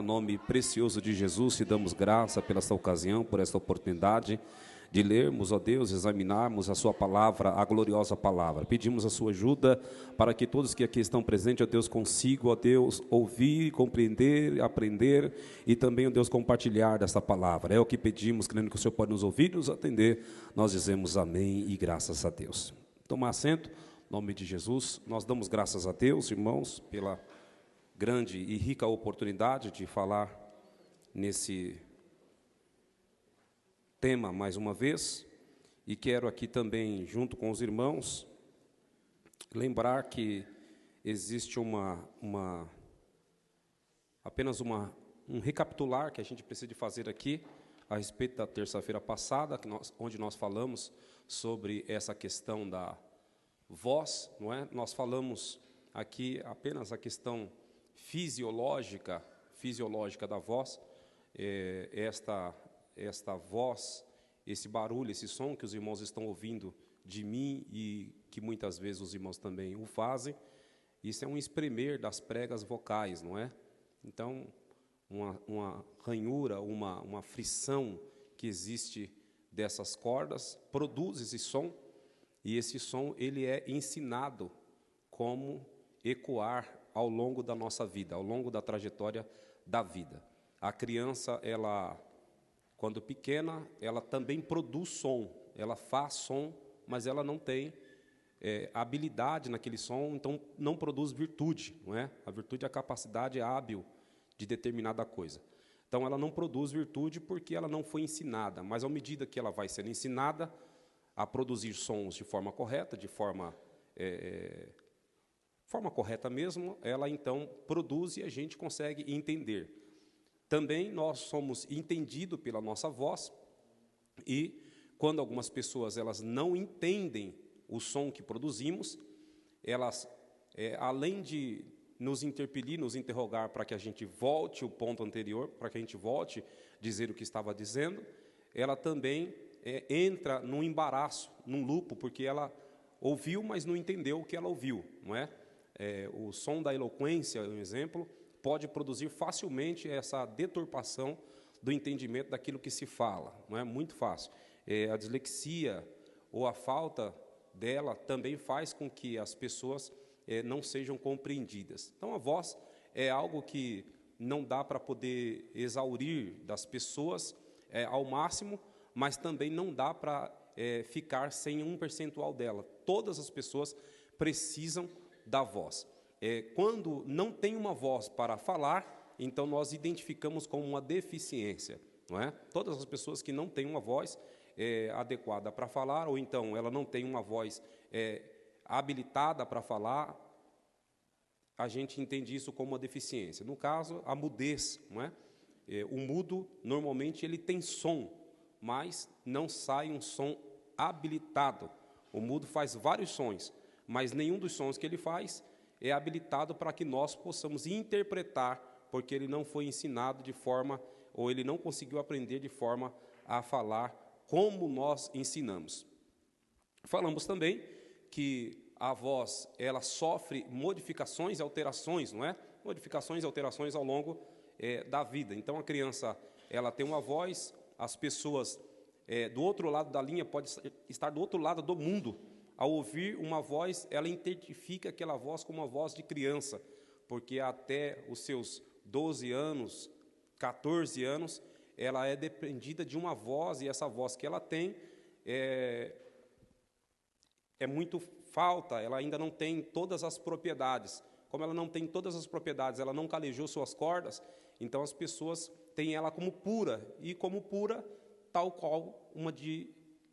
No nome precioso de Jesus, te damos graça pela esta ocasião, por esta oportunidade de lermos, ó Deus, examinarmos a sua palavra, a gloriosa palavra. Pedimos a sua ajuda para que todos que aqui estão presentes, ó Deus, consigam, ó Deus, ouvir, compreender, aprender e também, ó Deus, compartilhar desta palavra. É o que pedimos, crendo que o Senhor pode nos ouvir e nos atender. Nós dizemos amém e graças a Deus. Tomar assento, em nome de Jesus. Nós damos graças a Deus, irmãos, pela grande e rica oportunidade de falar nesse tema mais uma vez, e quero aqui também, junto com os irmãos, lembrar que existe apenas um recapitular que a gente precisa de fazer aqui, a respeito da terça-feira passada, onde nós falamos sobre essa questão da voz, não é? Nós falamos aqui apenas a questão fisiológica da voz, esta voz, esse barulho, esse som que os irmãos estão ouvindo de mim e que muitas vezes os irmãos também o fazem, isso é um espremer das pregas vocais, não é? Então, uma ranhura, uma frição que existe dessas cordas, produz esse som, e esse som ele é ensinado como ecoar ao longo da nossa vida, ao longo da trajetória da vida. A criança, ela, quando pequena, ela também produz som, ela faz som, mas ela não tem habilidade naquele som, então não produz virtude, não é? A virtude é a capacidade hábil de determinada coisa. Então, ela não produz virtude porque ela não foi ensinada, mas, à medida que ela vai sendo ensinada a produzir sons de forma correta, de forma correta mesmo, ela, então, produz e a gente consegue entender. Também nós somos entendidos pela nossa voz, e quando algumas pessoas elas não entendem o som que produzimos, elas, além de nos interpelir, nos interrogar para que a gente volte o ponto anterior, para que a gente volte a dizer o que estava dizendo, ela também entra num embaraço, num lupo, porque ela ouviu, mas não entendeu o que ela ouviu, não é? O som da eloquência, um exemplo, pode produzir facilmente essa deturpação do entendimento daquilo que se fala, não é? Muito fácil. A dislexia ou a falta dela também faz com que as pessoas não sejam compreendidas. Então, a voz é algo que não dá para poder exaurir das pessoas ao máximo, mas também não dá para ficar sem um percentual dela. Todas as pessoas precisam da voz. Quando não tem uma voz para falar, então nós identificamos como uma deficiência, não é? Todas as pessoas que não têm uma voz adequada para falar, ou então ela não tem uma voz habilitada para falar, a gente entende isso como uma deficiência. No caso, a mudez, não é? O mudo, normalmente, ele tem som, mas não sai um som habilitado. O mudo faz vários sons, mas nenhum dos sons que ele faz é habilitado para que nós possamos interpretar, porque ele não foi ensinado de forma, ou ele não conseguiu aprender de forma a falar como nós ensinamos. Falamos também que a voz, ela sofre modificações e alterações, não é? Modificações e alterações ao longo da vida. Então, a criança, ela tem uma voz, as pessoas do outro lado da linha, pode estar do outro lado do mundo, ao ouvir uma voz, ela identifica aquela voz como uma voz de criança, porque até os seus 12 anos, 14 anos, ela é dependida de uma voz, e essa voz que ela tem é muito falta, ela ainda não tem todas as propriedades. Como ela não tem todas as propriedades, ela não calejou suas cordas, então as pessoas têm ela como pura, e como pura, tal qual uma de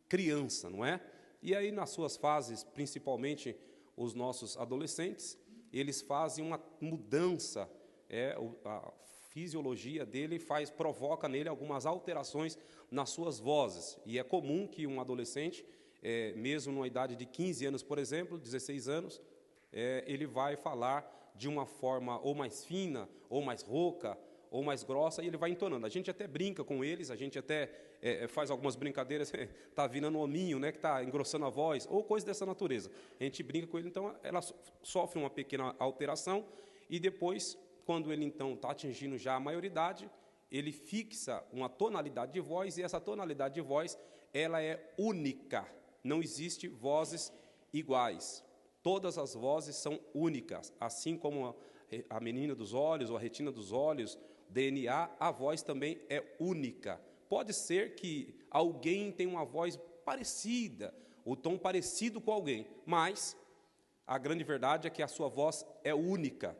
criança, não é? E aí, nas suas fases, principalmente os nossos adolescentes, eles fazem uma mudança, a fisiologia dele provoca nele algumas alterações nas suas vozes. E é comum que um adolescente, mesmo numa idade de 15 anos, por exemplo, 16 anos, ele vai falar de uma forma ou mais fina, ou mais rouca, ou mais grossa, e ele vai entonando. A gente até brinca com eles, a gente até faz algumas brincadeiras, está virando um hominho, né, que está engrossando a voz, ou coisa dessa natureza. A gente brinca com ele, então ela sofre uma pequena alteração, e depois, quando ele então está atingindo já a maioridade, ele fixa uma tonalidade de voz, e essa tonalidade de voz, ela é única. Não existe vozes iguais. Todas as vozes são únicas, assim como a menina dos olhos, ou a retina dos olhos, DNA, a voz também é única. Pode ser que alguém tenha uma voz parecida, o tom parecido com alguém, mas a grande verdade é que a sua voz é única.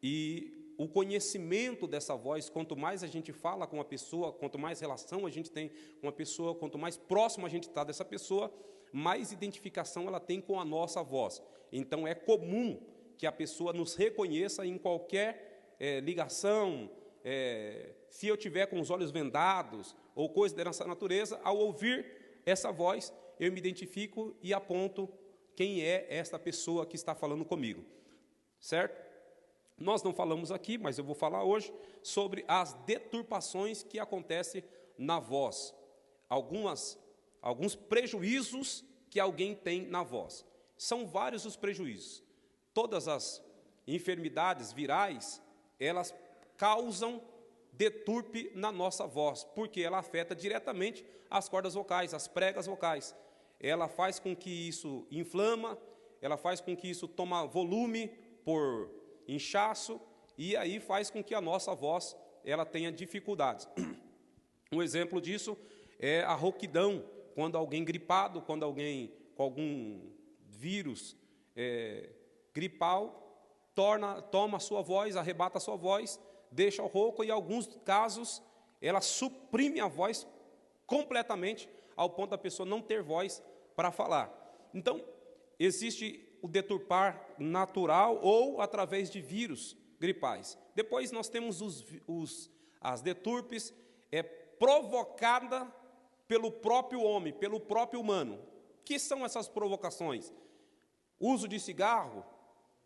E o conhecimento dessa voz, quanto mais a gente fala com uma pessoa, quanto mais relação a gente tem com uma pessoa, quanto mais próximo a gente está dessa pessoa, mais identificação ela tem com a nossa voz. Então, é comum que a pessoa nos reconheça em qualquer ligação. Se eu tiver com os olhos vendados, ou coisa dessa natureza, ao ouvir essa voz, eu me identifico e aponto quem é esta pessoa que está falando comigo. Certo? Nós não falamos aqui, mas eu vou falar hoje sobre as deturpações que acontecem na voz. Alguns prejuízos que alguém tem na voz. São vários os prejuízos. Todas as enfermidades virais, elas causam deturpe na nossa voz, porque ela afeta diretamente as cordas vocais, as pregas vocais. Ela faz com que isso inflama, ela faz com que isso toma volume por inchaço, e aí faz com que a nossa voz ela tenha dificuldades. Um exemplo disso é a rouquidão, quando alguém gripado, quando alguém com algum vírus gripal, toma a sua voz, arrebata a sua voz, deixa o rouco, e em alguns casos, ela suprime a voz completamente, ao ponto da pessoa não ter voz para falar. Então, existe o deturpar natural ou através de vírus gripais. Depois nós temos as deturpes provocada pelo próprio homem, pelo próprio humano. O que são essas provocações? Uso de cigarro,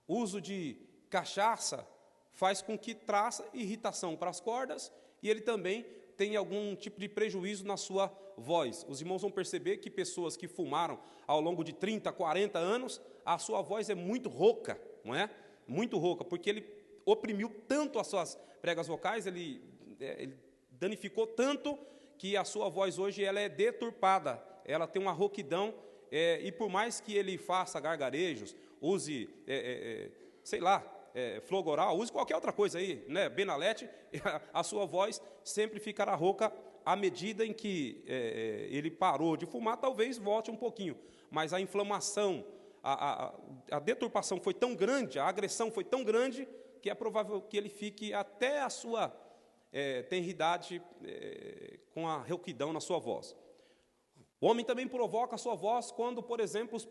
uso de cachaça, faz com que traça irritação para as cordas, e ele também tem algum tipo de prejuízo na sua voz. Os irmãos vão perceber que pessoas que fumaram ao longo de 30, 40 anos, a sua voz é muito rouca, não é? Muito rouca, porque ele oprimiu tanto as suas pregas vocais, ele danificou tanto que a sua voz hoje ela é deturpada, ela tem uma rouquidão, e por mais que ele faça gargarejos, use, sei lá, Flogoral, use qualquer outra coisa aí, né, Benalete, a sua voz sempre ficará rouca à medida em que ele parou de fumar, talvez volte um pouquinho, mas a inflamação, a deturpação foi tão grande, a agressão foi tão grande, que é provável que ele fique até a sua tenridade com a rouquidão na sua voz. O homem também provoca a sua voz quando, por exemplo, os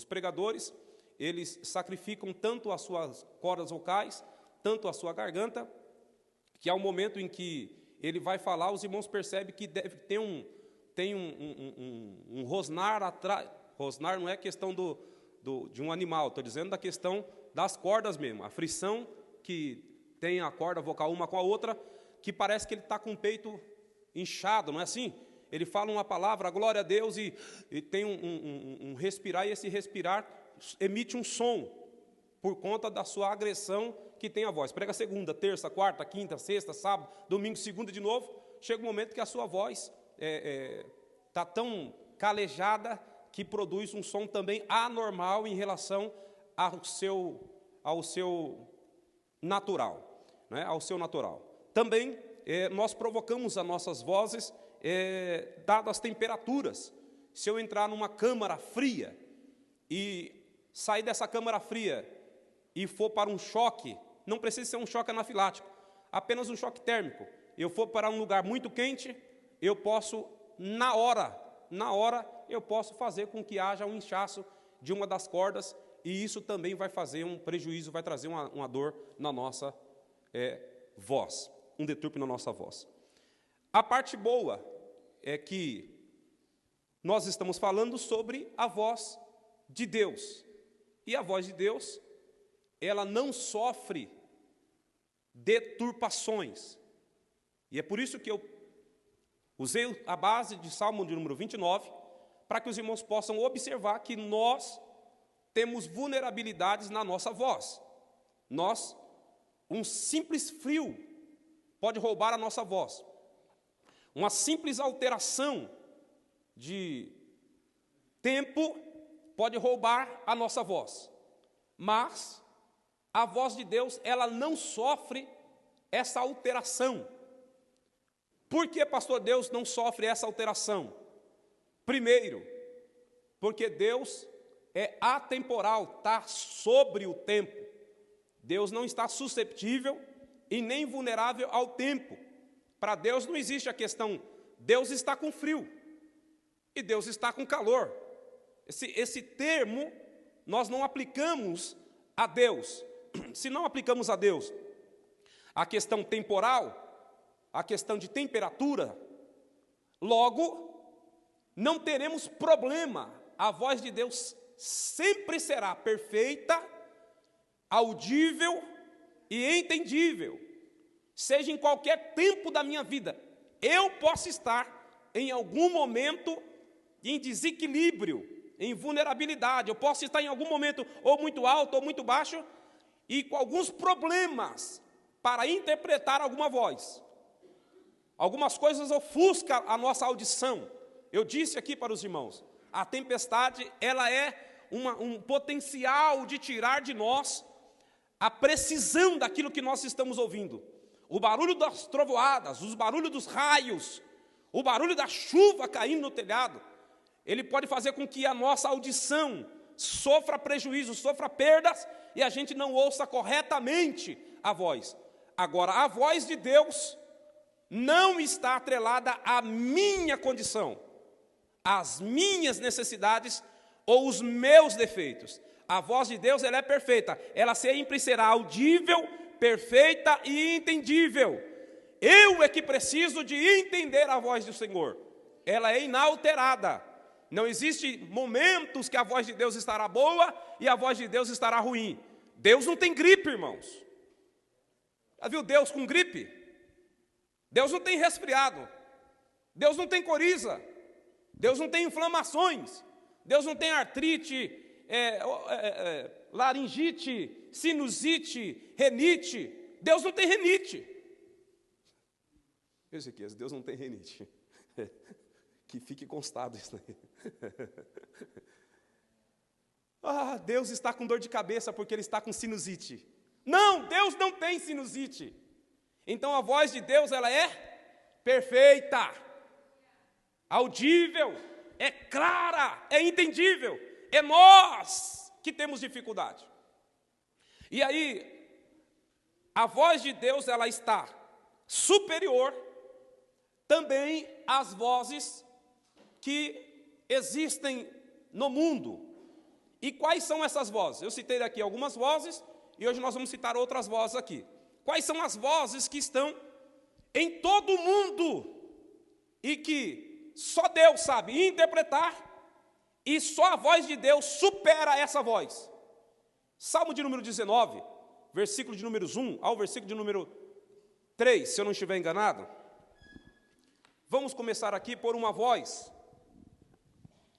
pregadores, eles sacrificam tanto as suas cordas vocais, tanto a sua garganta, que ao momento em que ele vai falar, os irmãos percebem que deve ter um rosnar atrás. Rosnar não é questão de um animal, estou dizendo da questão das cordas mesmo, a frição que tem a corda vocal uma com a outra, que parece que ele está com o peito inchado, não é assim? Ele fala uma palavra, glória a Deus, e tem um respirar, e esse respirar emite um som, por conta da sua agressão que tem a voz. Prega segunda, terça, quarta, quinta, sexta, sábado, domingo, segunda de novo, chega um momento que a sua voz está tão calejada que produz um som também anormal em relação ao seu natural, né? Ao seu natural. Também nós provocamos as nossas vozes dadas as temperaturas. Se eu entrar numa câmara fria e sair dessa câmara fria e for para um choque, não precisa ser um choque anafilático, apenas um choque térmico. Eu for para um lugar muito quente, eu posso, na hora, eu posso fazer com que haja um inchaço de uma das cordas, e isso também vai fazer um prejuízo, vai trazer uma dor na nossa voz, um deturpe na nossa voz. A parte boa é que nós estamos falando sobre a voz de Deus. E a voz de Deus, ela não sofre deturpações. E é por isso que eu usei a base de Salmo de número 29, para que os irmãos possam observar que nós temos vulnerabilidades na nossa voz. Um simples frio pode roubar a nossa voz. Uma simples alteração de tempo pode roubar a nossa voz. Mas a voz de Deus, ela não sofre essa alteração. Por que, pastor, Deus não sofre essa alteração? Primeiro, porque Deus é atemporal, está sobre o tempo. Deus não está susceptível e nem vulnerável ao tempo. Para Deus não existe a questão, Deus está com frio e Deus está com calor. Esse termo nós não aplicamos a Deus. Se não aplicamos a Deus a questão temporal, a questão de temperatura, logo não teremos problema. A voz de Deus sempre será perfeita, audível e entendível. Seja em qualquer tempo da minha vida, eu posso estar em algum momento em desequilíbrio, em vulnerabilidade. Eu posso estar em algum momento ou muito alto ou muito baixo e com alguns problemas para interpretar alguma voz. Algumas coisas ofuscam a nossa audição. Eu disse aqui para os irmãos, a tempestade, ela é um potencial de tirar de nós a precisão daquilo que nós estamos ouvindo. O barulho das trovoadas, os barulhos dos raios, o barulho da chuva caindo no telhado, ele pode fazer com que a nossa audição sofra prejuízo, sofra perdas, e a gente não ouça corretamente a voz. Agora, a voz de Deus não está atrelada à minha condição, às minhas necessidades ou os meus defeitos. A voz de Deus, ela é perfeita, ela sempre será audível, perfeita e entendível. Eu é que preciso de entender a voz do Senhor. Ela é inalterada. Não existe momentos que a voz de Deus estará boa e a voz de Deus estará ruim. Deus não tem gripe, irmãos. Já viu Deus com gripe? Deus não tem resfriado. Deus não tem coriza. Deus não tem inflamações. Deus não tem artrite, laringite, sinusite, renite. Deus não tem renite. Ezequias, Deus não tem renite. Que fique constado isso aí. Deus está com dor de cabeça porque Ele está com sinusite. Não, Deus não tem sinusite. Então a voz de Deus, ela é perfeita, audível, é clara, é entendível. É nós que temos dificuldade. E aí, a voz de Deus, ela está superior também às vozes que existem no mundo. E quais são essas vozes? Eu citei aqui algumas vozes, e hoje nós vamos citar outras vozes aqui. Quais são as vozes que estão em todo o mundo e que só Deus sabe interpretar, e só a voz de Deus supera essa voz? Salmo de número 19, versículo de números 1 ao versículo de número 3, se eu não estiver enganado. Vamos começar aqui por uma voz.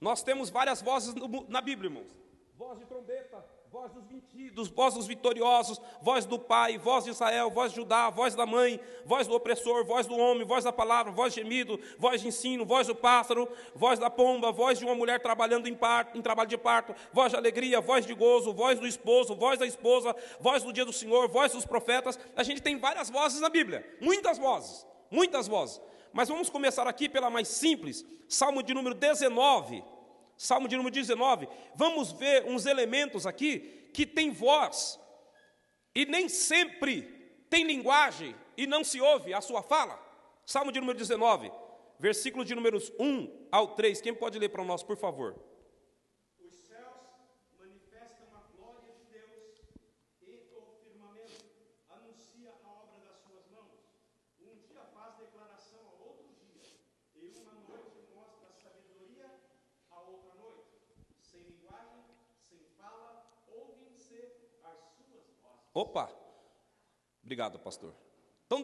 Nós temos várias vozes na Bíblia, irmãos. Voz de trombeta, voz dos vencidos, voz dos vitoriosos, voz do Pai, voz de Israel, voz de Judá, voz da mãe, voz do opressor, voz do homem, voz da palavra, voz de gemido, voz de ensino, voz do pássaro, voz da pomba, voz de uma mulher trabalhando em trabalho de parto, voz de alegria, voz de gozo, voz do esposo, voz da esposa, voz do dia do Senhor, voz dos profetas. A gente tem várias vozes na Bíblia, muitas vozes, muitas vozes. Mas vamos começar aqui pela mais simples, Salmo de número 19. Salmo de número 19, vamos ver uns elementos aqui que tem voz e nem sempre tem linguagem e não se ouve a sua fala. Salmo de número 19, versículo de números 1 ao 3. Quem pode ler para nós, por favor? Os céus manifestam a glória de Deus e o firmamento anuncia a obra das suas mãos. Um dia faz declaração a outro dia, e uma noite mostra a sabedoria a outra noite. Sem linguagem, sem fala, ouvem-se as suas vozes. Opa! Obrigado, pastor. Então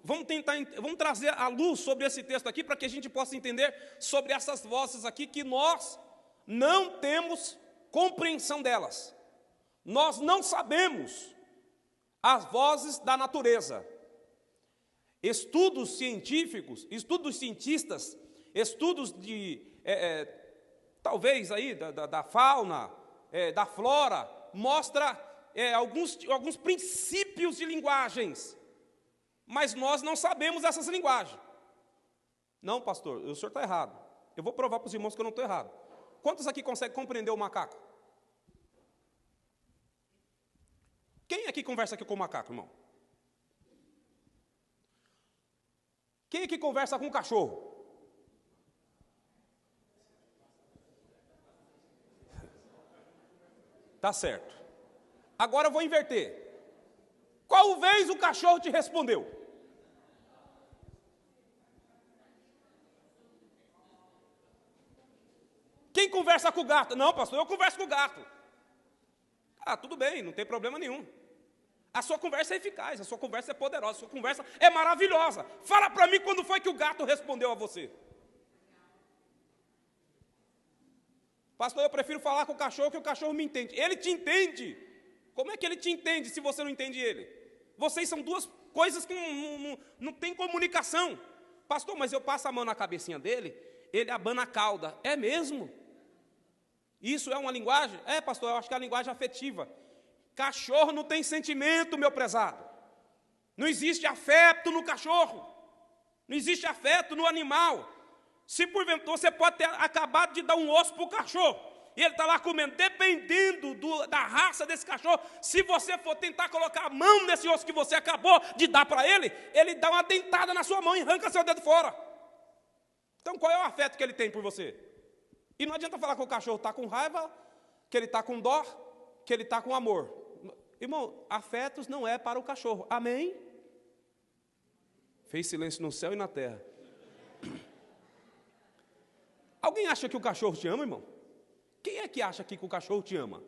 vamos trazer a luz sobre esse texto aqui, para que a gente possa entender sobre essas vozes aqui, que nós não temos compreensão delas. Nós não sabemos as vozes da natureza. Estudos científicos, estudos cientistas, estudos de, talvez aí, da fauna, da flora, mostra alguns princípios de linguagens, mas nós não sabemos essas linguagens. Não, pastor, o senhor está errado. Eu vou provar para os irmãos que eu não estou errado. Quantos aqui conseguem compreender o macaco? Quem aqui conversa aqui com o macaco, irmão? Quem aqui conversa com o cachorro? Tá certo. Agora eu vou inverter. Qual vez o cachorro te respondeu? Quem conversa com o gato? Não, pastor, eu converso com o gato. Ah, tudo bem, não tem problema nenhum. A sua conversa é eficaz, a sua conversa é poderosa, a sua conversa é maravilhosa. Fala para mim quando foi que o gato respondeu a você. Pastor, eu prefiro falar com o cachorro que o cachorro me entende. Ele te entende. Como é que ele te entende se você não entende ele? Vocês são duas coisas que não tem comunicação. Pastor, mas eu passo a mão na cabecinha dele, ele abana a cauda. É mesmo? Isso é uma linguagem? É, pastor, eu acho que é a linguagem afetiva. Cachorro não tem sentimento, meu prezado. Não existe afeto no cachorro. Não existe afeto no animal. Se porventura você pode ter acabado de dar um osso para o cachorro, e ele está lá comendo, dependendo da raça desse cachorro, se você for tentar colocar a mão nesse osso que você acabou de dar para ele, ele dá uma dentada na sua mão e arranca seu dedo fora. Então qual é o afeto que ele tem por você? E não adianta falar que o cachorro está com raiva, que ele está com dó, que ele está com amor. Irmão, afetos não é para o cachorro. Amém? Fez silêncio no céu e na terra. Alguém acha que o cachorro te ama, irmão? Quem é que acha aqui que o cachorro te ama?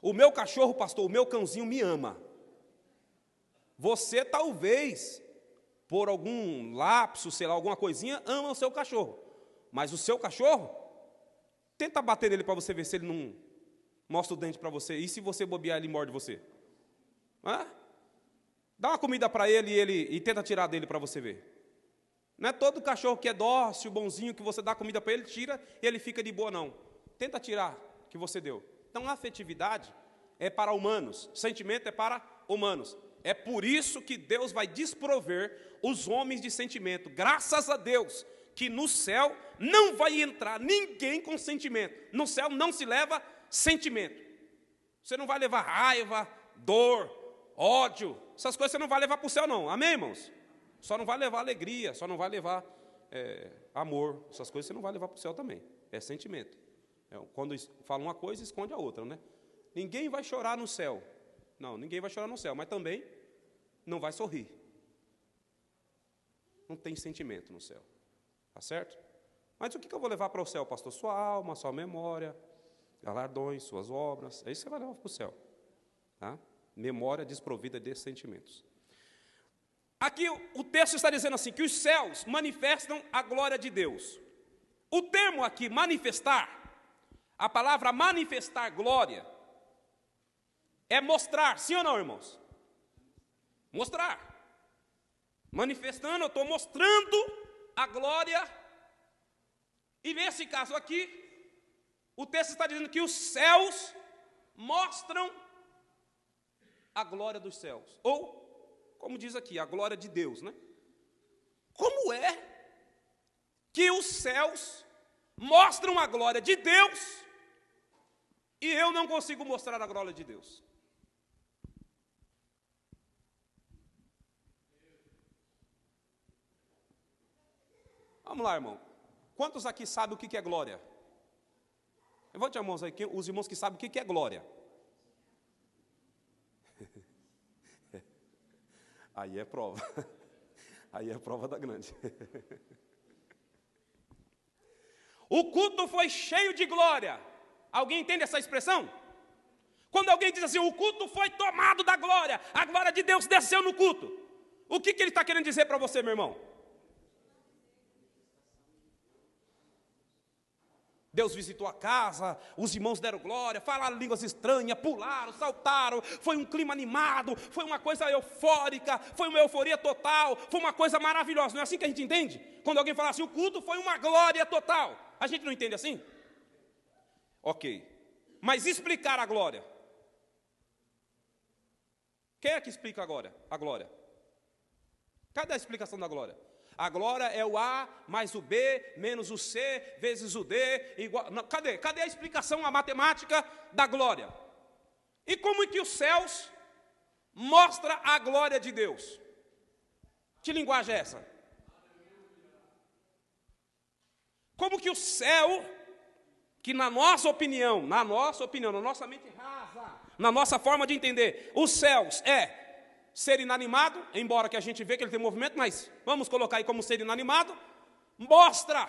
O meu cachorro, pastor, o meu cãozinho me ama. Você talvez, por algum lapso, sei lá, alguma coisinha, ama o seu cachorro. Mas o seu cachorro, tenta bater nele para você ver se ele não mostra o dente para você. E se você bobear, ele morde você? Hã? Dá uma comida para ele e tenta tirar dele para você ver. Não é todo cachorro que é dócil, bonzinho, que você dá comida para ele, tira e ele fica de boa, não. Tenta tirar que você deu. Então, a afetividade é para humanos, sentimento é para humanos. É por isso que Deus vai desprover os homens de sentimento. Graças a Deus que no céu não vai entrar ninguém com sentimento. No céu não se leva sentimento. Você não vai levar raiva, dor, ódio. Essas coisas você não vai levar para o céu, não. Amém, irmãos? Só não vai levar alegria, só não vai levar amor. Essas coisas você não vai levar para o céu também. É sentimento. Quando fala uma coisa, esconde a outra, né? Ninguém vai chorar no céu. Não, ninguém vai chorar no céu, mas também não vai sorrir. Não tem sentimento no céu. Tá certo? Mas o que eu vou levar para o céu, pastor? Sua alma, sua memória, galardões, suas obras. É isso que você vai levar para o céu. Tá? Memória desprovida de sentimentos. Aqui o texto está dizendo assim, que os céus manifestam a glória de Deus. O termo aqui, manifestar, a palavra manifestar glória, é mostrar, sim ou não, irmãos? Mostrar. Manifestando, eu estou mostrando a glória. E nesse caso aqui, o texto está dizendo que os céus mostram a glória dos céus. Ou, como diz aqui, a glória de Deus, né? Como é que os céus mostram a glória de Deus e eu não consigo mostrar a glória de Deus? Vamos lá, irmão. Quantos aqui sabem o que é glória? Levante as mãos aí, os irmãos que sabem o que é glória. Aí é prova. Aí é prova da grande. O culto foi cheio de glória. Alguém entende essa expressão? Quando alguém diz assim, o culto foi tomado da glória, a glória de Deus desceu no culto. O que ele está querendo dizer para você, meu irmão? Deus visitou a casa, os irmãos deram glória, falaram línguas estranhas, pularam, saltaram, foi um clima animado, foi uma coisa eufórica, foi uma euforia total, foi uma coisa maravilhosa. Não é assim que a gente entende? Quando alguém fala assim, o culto foi uma glória total. A gente não entende assim? Ok. Mas explicar a glória. Quem é que explica agora a glória? Cadê a explicação da glória? A glória é o A mais o B menos o C vezes o D igual. Não, cadê a explicação, a matemática da glória? E como é que os céus mostra a glória de Deus? Que linguagem é essa? Como que o céu, que na nossa opinião, na nossa mente rasa, na nossa forma de entender, os céus é ser inanimado, embora que a gente vê que ele tem movimento, mas vamos colocar aí como ser inanimado, mostra,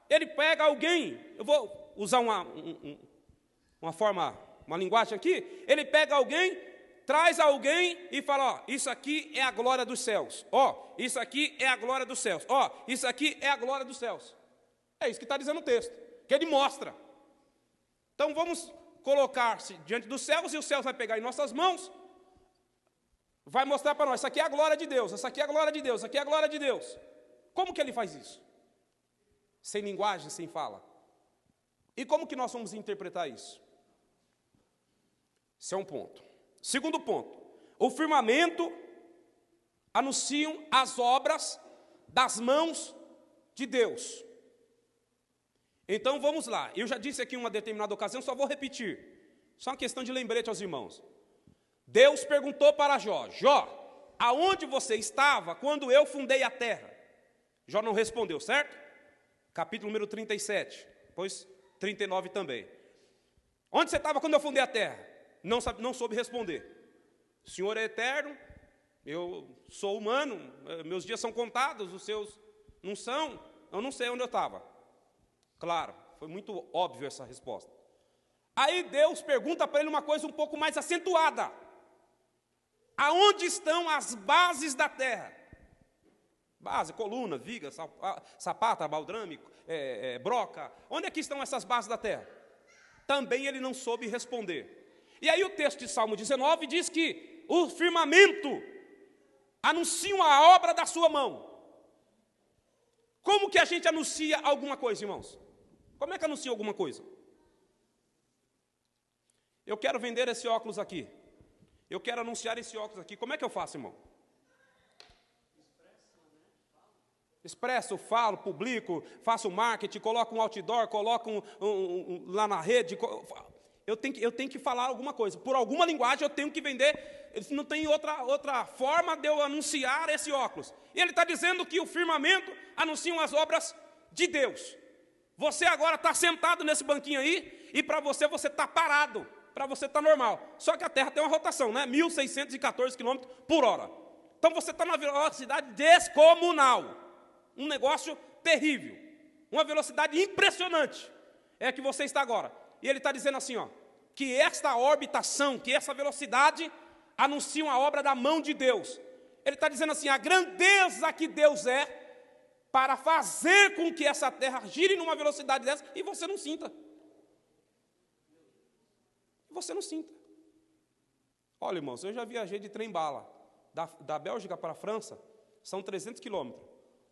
ele pega alguém, eu vou usar uma forma, uma linguagem aqui, ele pega alguém, traz alguém e fala, ó, isso aqui é a glória dos céus, ó, isso aqui é a glória dos céus, ó, isso aqui é a glória dos céus. É isso que está dizendo o texto, que ele mostra. Então vamos colocar-se diante dos céus, e os céus vai pegar em nossas mãos, vai mostrar para nós, isso aqui é a glória de Deus, essa aqui é a glória de Deus, isso aqui é a glória de Deus. Como que ele faz isso? Sem linguagem, sem fala. E como que nós vamos interpretar isso? Esse é um ponto. Segundo ponto, o firmamento anunciam as obras das mãos de Deus. Então vamos lá, eu já disse aqui em uma determinada ocasião, só vou repetir, só uma questão de lembrete aos irmãos. Deus perguntou para Jó, Jó, aonde você estava quando eu fundei a terra? Jó não respondeu, certo? Capítulo número 37, depois 39 também. Onde você estava quando eu fundei a terra? Não soube responder. O Senhor é eterno, eu sou humano, meus dias são contados, os seus não são, eu não sei onde eu estava. Claro, foi muito óbvio essa resposta. Aí Deus pergunta para ele uma coisa um pouco mais acentuada. Aonde estão as bases da terra? Base, coluna, viga, sapata, baldrame, broca. Onde é que estão essas bases da terra? Também ele não soube responder. E aí o texto de Salmo 19 diz que o firmamento anuncia a obra da sua mão. Como que a gente anuncia alguma coisa, irmãos? Como é que anuncia alguma coisa? Eu quero vender esse óculos aqui. Eu quero anunciar esse óculos aqui. Como é que eu faço, irmão? Expresso, falo, publico, faço marketing, coloco um outdoor, coloco lá na rede. Eu tenho que falar alguma coisa. Por alguma linguagem eu tenho que vender. Não tem outra forma de eu anunciar esse óculos. E ele está dizendo que o firmamento anuncia as obras de Deus. Você agora está sentado nesse banquinho aí, e para você está parado. Para você está normal. Só que a Terra tem uma rotação, né? 1.614 km por hora. Então você está numa velocidade descomunal. Um negócio terrível. Uma velocidade impressionante. É a que você está agora. E ele está dizendo assim, ó, que esta orbitação, que essa velocidade, anunciam a obra da mão de Deus. Ele está dizendo assim, a grandeza que Deus é para fazer com que essa Terra gire numa velocidade dessa e você não sinta. Você não sinta. Olha, irmãos, eu já viajei de trem-bala, da Bélgica para a França, são 300 quilômetros.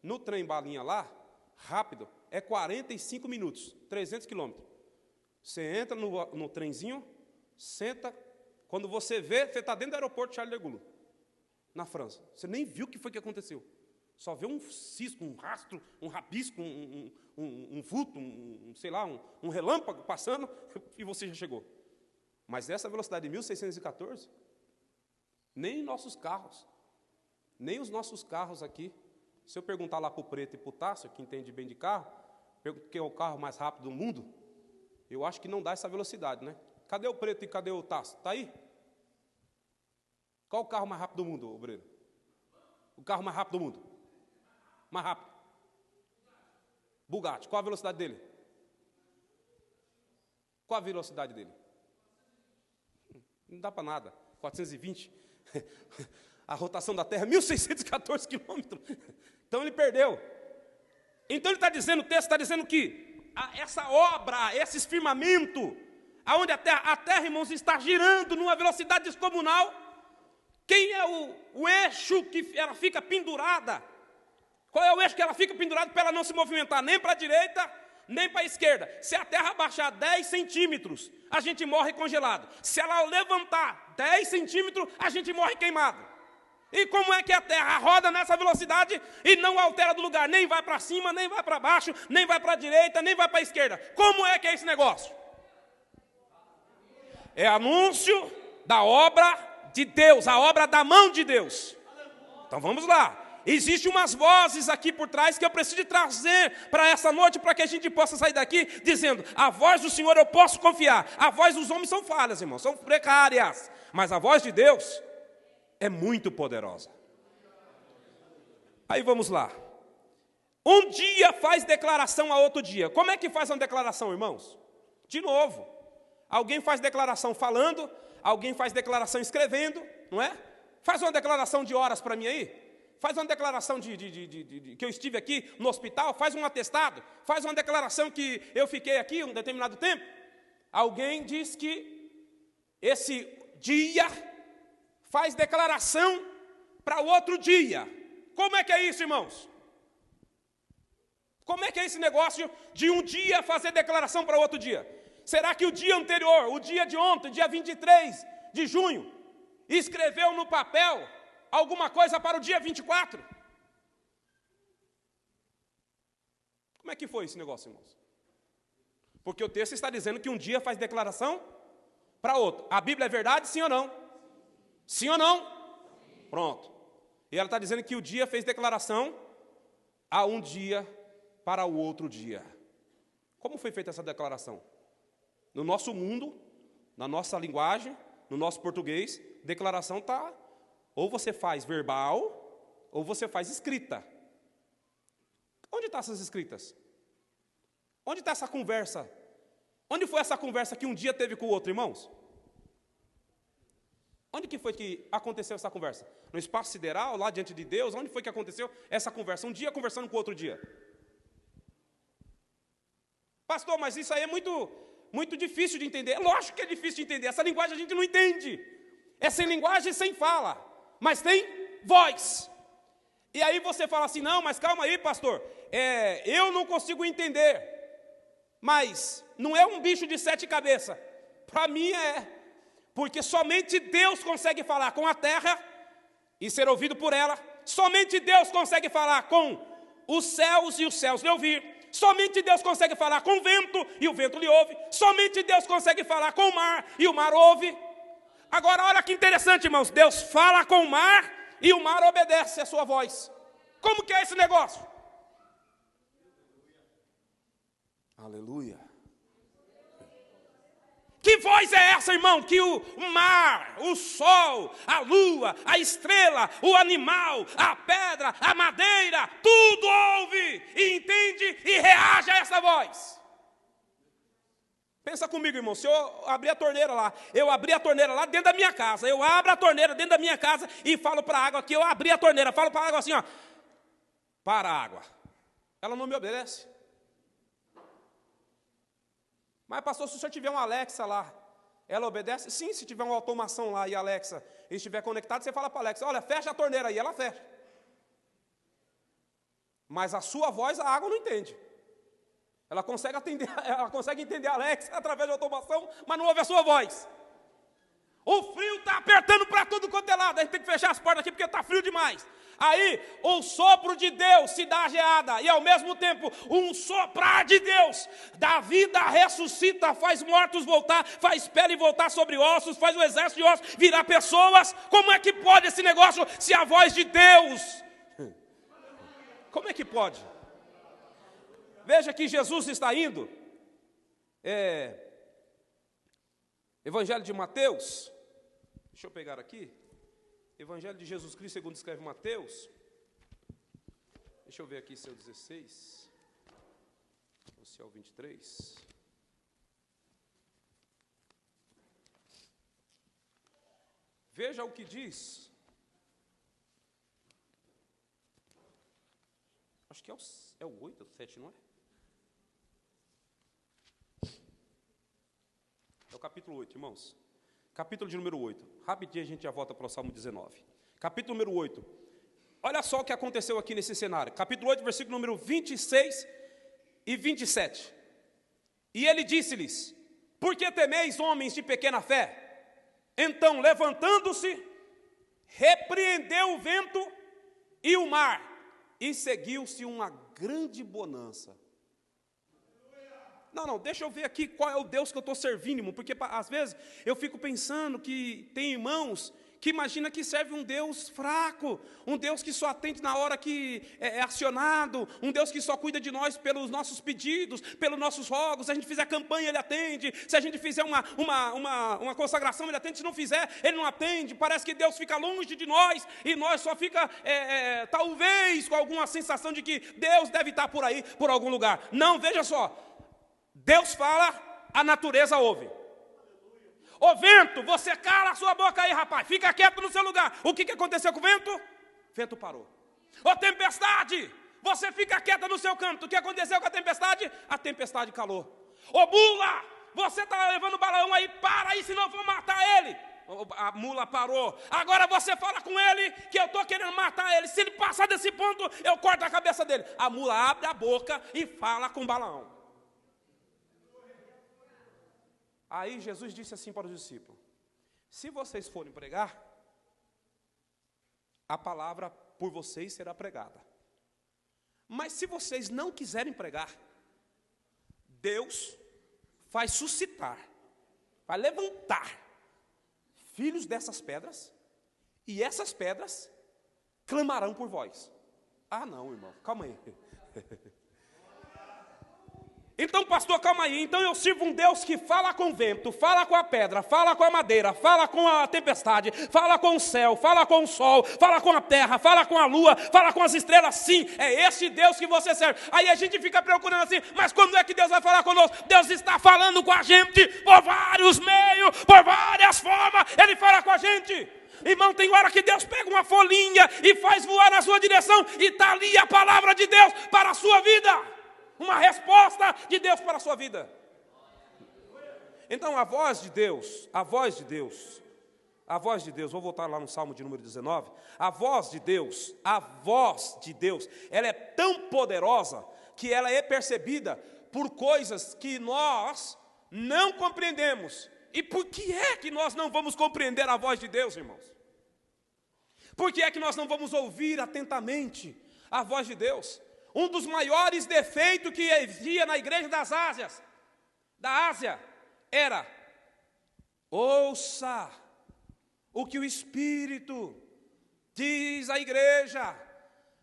No trem-balinha lá, rápido, é 45 minutos, 300 quilômetros. Você entra no trenzinho, senta, quando você vê, você está dentro do aeroporto Charles de Gaulle, na França. Você nem viu o que foi que aconteceu. Só vê um cisco, um rastro, um rabisco, um vulto, sei lá, um relâmpago passando, e você já chegou. Mas essa velocidade de 1614, nem nossos carros, nem os nossos carros aqui, se eu perguntar lá para o Preto e para o Tássio, que entende bem de carro, que é o carro mais rápido do mundo, eu acho que não dá essa velocidade, né? Cadê o Preto e cadê o Tássio? Está aí? Qual o carro mais rápido do mundo, Obreiro? O carro mais rápido do mundo? Mais rápido. Bugatti, qual a velocidade dele? Qual a velocidade dele? Não dá para nada. 420. A rotação da Terra, 1.614 quilômetros. Então ele perdeu. Então ele está dizendo, o texto está dizendo que essa obra, esse firmamento, aonde a terra, irmãos, está girando numa velocidade descomunal, quem é o eixo que ela fica pendurada? Qual é o eixo que ela fica pendurada para ela não se movimentar nem para a direita, nem para a esquerda? Se a terra baixar 10 centímetros, a gente morre congelado. Se ela levantar 10 centímetros, a gente morre queimado. E como é que a terra roda nessa velocidade e não altera do lugar? Nem vai para cima, nem vai para baixo, nem vai para a direita, nem vai para a esquerda. Como é que é esse negócio? É anúncio da obra de Deus, a obra da mão de Deus. Então vamos lá. Existem umas vozes aqui por trás que eu preciso trazer para essa noite, para que a gente possa sair daqui dizendo: a voz do Senhor eu posso confiar. A voz dos homens são falhas, irmãos, são precárias. Mas a voz de Deus é muito poderosa. Aí vamos lá. Um dia faz declaração a outro dia. Como é que faz uma declaração, irmãos? De novo. Alguém faz declaração falando, alguém faz declaração escrevendo, não é? Faz uma declaração de horas para mim aí. Faz uma declaração que eu estive aqui no hospital, faz um atestado, faz uma declaração que eu fiquei aqui um determinado tempo. Alguém diz que esse dia faz declaração para o outro dia. Como é que é isso, irmãos? Como é que é esse negócio de um dia fazer declaração para o outro dia? Será que o dia anterior, o dia de ontem, dia 23 de junho, escreveu no papel alguma coisa para o dia 24? Como é que foi esse negócio, irmãos? Porque o texto está dizendo que um dia faz declaração para outro. A Bíblia é verdade, sim ou não? Sim ou não? Pronto. E ela está dizendo que o dia fez declaração a um dia para o outro dia. Como foi feita essa declaração? No nosso mundo, na nossa linguagem, no nosso português, declaração está, ou você faz verbal, ou você faz escrita. Onde estão essas escritas? Onde está essa conversa? Onde foi essa conversa que um dia teve com o outro, irmãos? Onde que foi que aconteceu essa conversa? No espaço sideral, lá diante de Deus? Onde foi que aconteceu essa conversa? Um dia conversando com o outro dia. Pastor, mas isso aí é muito difícil de entender. É lógico que é difícil de entender. Essa linguagem a gente não entende. É sem linguagem, sem fala. Mas tem voz. E aí você fala assim: não, mas calma aí, pastor. Eu não consigo entender. Mas não é um bicho de 7 cabeças. Para mim é. Porque somente Deus consegue falar com a terra e ser ouvido por ela. Somente Deus consegue falar com os céus e os céus lhe ouvir. Somente Deus consegue falar com o vento e o vento lhe ouve. Somente Deus consegue falar com o mar e o mar ouve. Agora olha que interessante, irmãos. Deus fala com o mar e o mar obedece a sua voz. Como que é esse negócio? Aleluia. Que voz é essa, irmão? Que o mar, o sol, a lua, a estrela, o animal, a pedra, a madeira, tudo ouve, e entende e reage a essa voz. Pensa comigo, irmão, se eu abrir a torneira lá, eu abri a torneira lá dentro da minha casa, eu abro a torneira dentro da minha casa e falo para a água que eu abri a torneira, falo para a água assim, ó, para a água. Ela não me obedece. Mas, pastor, se o senhor tiver uma Alexa lá, ela obedece? Sim, se tiver uma automação lá e a Alexa estiver conectada, você fala para a Alexa: olha, fecha a torneira aí, ela fecha. Mas a sua voz, a água não entende. Ela consegue entender a Alexa através da automação, mas não ouve a sua voz. O frio está apertando para tudo quanto é lado, a gente tem que fechar as portas aqui porque está frio demais. Aí, o sopro de Deus se dá a geada, e ao mesmo tempo, um soprar de Deus, da vida ressuscita, faz mortos voltar, faz pele voltar sobre ossos, faz o exército de ossos virar pessoas. Como é que pode esse negócio se a voz de Deus? Como é que pode? Veja que Jesus está indo, Evangelho de Mateus, deixa eu pegar aqui, Evangelho de Jesus Cristo segundo escreve Mateus, deixa eu ver aqui se é o 16, ou se é o 23, veja o que diz, acho que é o 8 ou 7, não é? capítulo 8, irmãos. Capítulo de número 8. Rapidinho a gente já volta para o Salmo 19. Capítulo número 8. Olha só o que aconteceu aqui nesse cenário. Capítulo 8, versículo número 26 e 27. E ele disse-lhes: por que temeis, homens de pequena fé? Então, levantando-se, repreendeu o vento e o mar, e seguiu-se uma grande bonança. Não, deixa eu ver aqui qual é o Deus que eu estou servindo, irmão, porque às vezes eu fico pensando que tem irmãos que imagina que serve um Deus fraco, um Deus que só atende na hora que é acionado, um Deus que só cuida de nós pelos nossos pedidos, pelos nossos rogos. Se a gente fizer campanha, Ele atende. Se a gente fizer uma consagração, Ele atende. Se não fizer, Ele não atende. Parece que Deus fica longe de nós e nós só fica, talvez, com alguma sensação de que Deus deve estar por aí, por algum lugar. Não, veja só. Deus fala, a natureza ouve. Ô vento, você cala a sua boca aí, rapaz. Fica quieto no seu lugar. O que aconteceu com o vento? O vento parou. Ô tempestade, você fica quieta no seu canto. O que aconteceu com a tempestade? A tempestade calou. Ô mula, você está levando balão aí, para aí, senão eu vou matar ele. A mula parou. Agora você fala com ele que eu estou querendo matar ele. Se ele passar desse ponto, eu corto a cabeça dele. A mula abre a boca e fala com o balão. Aí Jesus disse assim para os discípulos: se vocês forem pregar, a palavra por vocês será pregada. Mas se vocês não quiserem pregar, Deus vai suscitar, vai levantar filhos dessas pedras, e essas pedras clamarão por vós. Ah não, irmão, calma aí. Então, pastor, calma aí. Então eu sirvo um Deus que fala com o vento, fala com a pedra, fala com a madeira, fala com a tempestade, fala com o céu, fala com o sol, fala com a terra, fala com a lua, fala com as estrelas. Sim, é esse Deus que você serve. Aí a gente fica procurando assim, mas quando é que Deus vai falar conosco? Deus está falando com a gente por vários meios, por várias formas. Ele fala com a gente. Irmão, tem hora que Deus pega uma folhinha e faz voar na sua direção, e está ali a palavra de Deus para a sua vida. Uma resposta de Deus para a sua vida. Então a voz de Deus, vou voltar lá no Salmo de número 19, a voz de Deus, ela é tão poderosa que ela é percebida por coisas que nós não compreendemos. E por que é que nós não vamos compreender a voz de Deus, irmãos? Por que é que nós não vamos ouvir atentamente a voz de Deus? Um dos maiores defeitos que havia na igreja da Ásia, era: ouça o que o Espírito diz à igreja.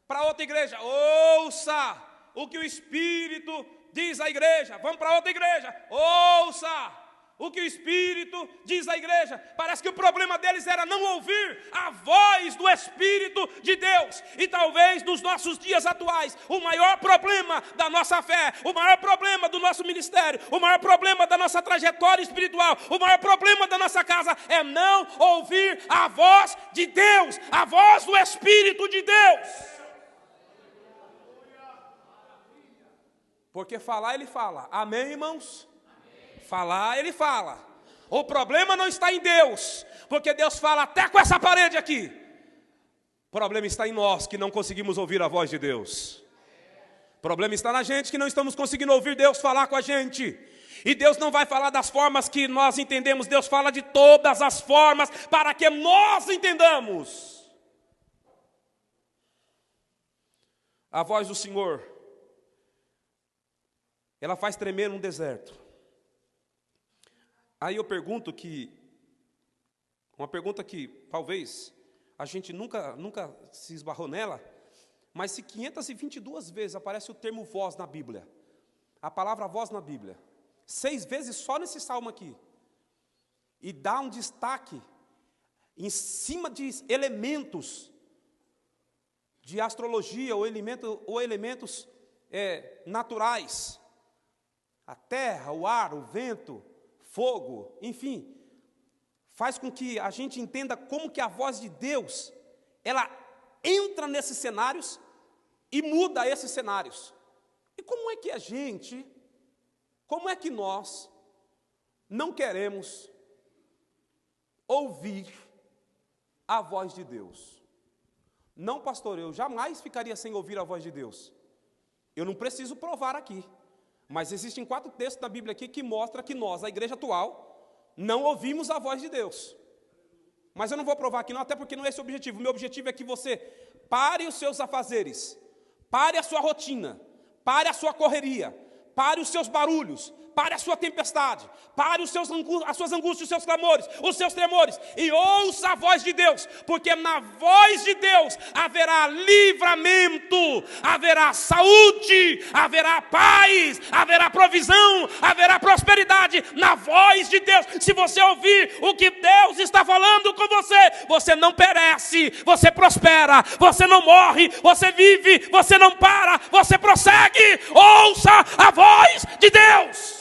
Para outra igreja: ouça o que o Espírito diz à igreja. Vamos para outra igreja: ouça o que o Espírito diz à igreja. Parece que o problema deles era não ouvir a voz do Espírito de Deus. E talvez nos nossos dias atuais, o maior problema da nossa fé, o maior problema do nosso ministério, o maior problema da nossa trajetória espiritual, o maior problema da nossa casa é não ouvir a voz de Deus, a voz do Espírito de Deus. Porque falar ele fala. Amém, irmãos? Falar, ele fala. O problema não está em Deus, porque Deus fala até com essa parede aqui. O problema está em nós, que não conseguimos ouvir a voz de Deus. O problema está na gente, que não estamos conseguindo ouvir Deus falar com a gente. E Deus não vai falar das formas que nós entendemos. Deus fala de todas as formas para que nós entendamos. A voz do Senhor, ela faz tremer um deserto. Aí eu pergunto uma pergunta que talvez a gente nunca se esbarrou nela, mas se 522 vezes aparece o termo voz na Bíblia, a palavra voz na Bíblia, 6 vezes só nesse salmo aqui, e dá um destaque em cima de elementos de astrologia ou elementos naturais, a terra, o ar, o vento, fogo, enfim, faz com que a gente entenda como que a voz de Deus, ela entra nesses cenários e muda esses cenários. E como é que nós não queremos ouvir a voz de Deus. Não, pastor, eu jamais ficaria sem ouvir a voz de Deus. Eu não preciso provar aqui, mas existem 4 textos da Bíblia aqui que mostram que nós, a igreja atual, não ouvimos a voz de Deus. Mas eu não vou provar aqui não, até porque não é esse o objetivo. O meu objetivo é que você pare os seus afazeres, pare a sua rotina, pare a sua correria, pare os seus barulhos, pare a sua tempestade, pare as suas angústias, os seus clamores, os seus tremores, e ouça a voz de Deus, porque na voz de Deus haverá livramento, haverá saúde, haverá paz, haverá provisão, haverá prosperidade, na voz de Deus. Se você ouvir o que Deus está falando com você, você não perece, você prospera, você não morre, você vive, você não para, você prossegue. Ouça a voz de Deus.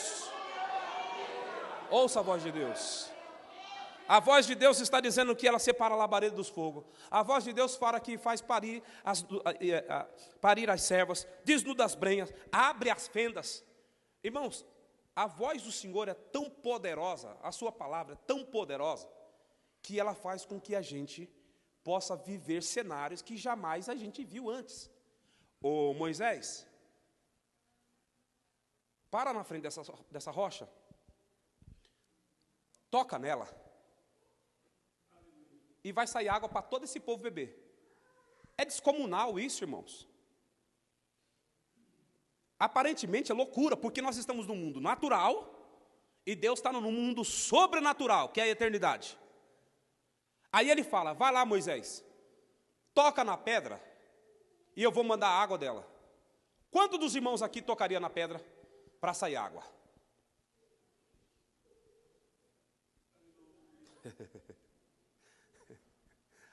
Ouça a voz de Deus. A voz de Deus está dizendo que ela separa a labareda dos fogos. A voz de Deus fala que faz parir as servas, desnuda as brenhas, abre as fendas. Irmãos, a voz do Senhor é tão poderosa, a sua palavra é tão poderosa, que ela faz com que a gente possa viver cenários que jamais a gente viu antes. Ô Moisés, para na frente dessa rocha, toca nela, e vai sair água para todo esse povo beber. É descomunal isso, irmãos. Aparentemente é loucura, porque nós estamos no mundo natural, e Deus está no mundo sobrenatural, que é a eternidade. Aí ele fala, vai lá Moisés, toca na pedra, e eu vou mandar a água dela. Quantos dos irmãos aqui tocaria na pedra para sair água?